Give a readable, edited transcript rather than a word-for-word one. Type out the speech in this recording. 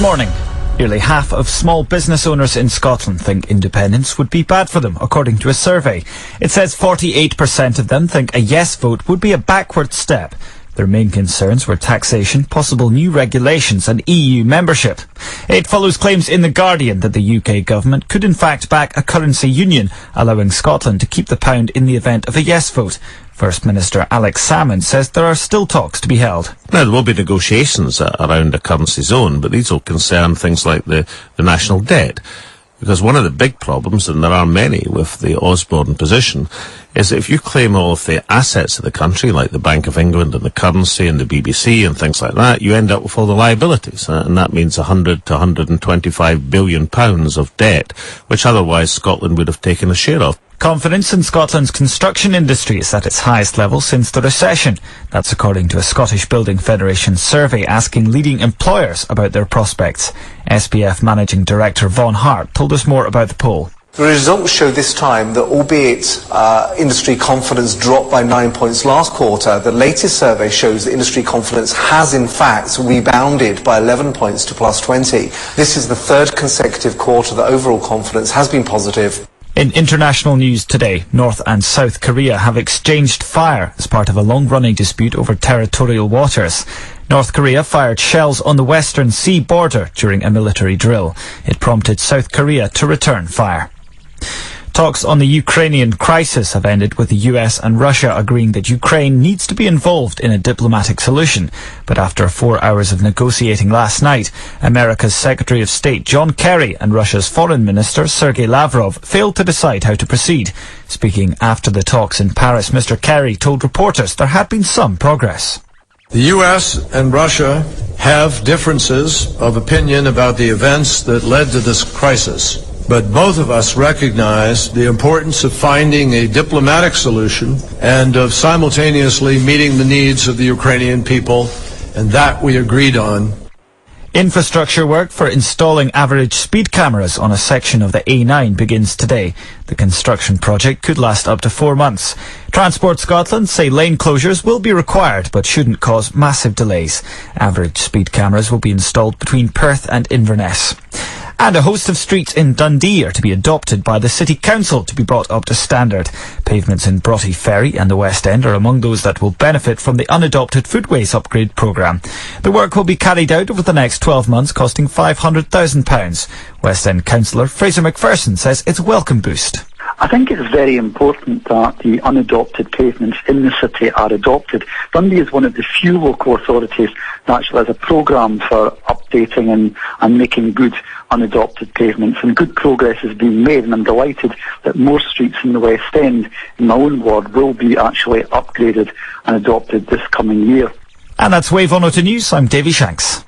Good morning. Nearly half of small business owners in Scotland think independence would be bad for them, according to a survey. It says 48% of them think a yes vote would be a backward step. Their main concerns were taxation, possible new regulations and EU membership. It follows claims in The Guardian that the UK government could in fact back a currency union, allowing Scotland to keep the pound in the event of a yes vote. First Minister Alex Salmond says there are still talks to be held. Now, there will be negotiations around a currency zone, but these will concern things like the national debt. Because one of the big problems, and there are many with the Osborne position, is that if you claim all of the assets of the country, like the Bank of England and the currency and the BBC and things like that, you end up with all the liabilities. And that means 100 to 125 billion pounds of debt, which otherwise Scotland would have taken a share of. Confidence in Scotland's construction industry is at its highest level since the recession. That's according to a Scottish Building Federation survey asking leading employers about their prospects. SPF Managing Director Vaughan Hart told us more about the poll. The results show this time that albeit industry confidence dropped by 9 points last quarter, the latest survey shows that industry confidence has in fact rebounded by 11 points to plus 20. This is the third consecutive quarter that overall confidence has been positive. In international news today, North and South Korea have exchanged fire as part of a long-running dispute over territorial waters. North Korea fired shells on the Western Sea border during a military drill. It prompted South Korea to return fire. Talks on the Ukrainian crisis have ended with the US and Russia agreeing that Ukraine needs to be involved in a diplomatic solution. But after 4 hours of negotiating last night, America's Secretary of State John Kerry and Russia's Foreign Minister Sergei Lavrov failed to decide how to proceed. Speaking after the talks in Paris, Mr. Kerry told reporters there had been some progress. The US and Russia have differences of opinion about the events that led to this crisis. But both of us recognize the importance of finding a diplomatic solution and of simultaneously meeting the needs of the Ukrainian people, and that we agreed on. Infrastructure work for installing average speed cameras on a section of the A9 begins today. The construction project could last up to 4 months. Transport Scotland say lane closures will be required but shouldn't cause massive delays. Average speed cameras will be installed between Perth and Inverness. And a host of streets in Dundee are to be adopted by the City Council to be brought up to standard. Pavements in Broughty Ferry and the West End are among those that will benefit from the unadopted footways upgrade programme. The work will be carried out over the next 12 months, costing £500,000. West End councillor Fraser McPherson says it's a welcome boost. I think it's very important that the unadopted pavements in the city are adopted. Dundee is one of the few local authorities that actually has a programme for updating and making good unadopted pavements, and good progress is being made, and I'm delighted that more streets in the West End, in my own ward, will be actually upgraded and adopted this coming year. And that's Wave 102 News. I'm Davy Shanks.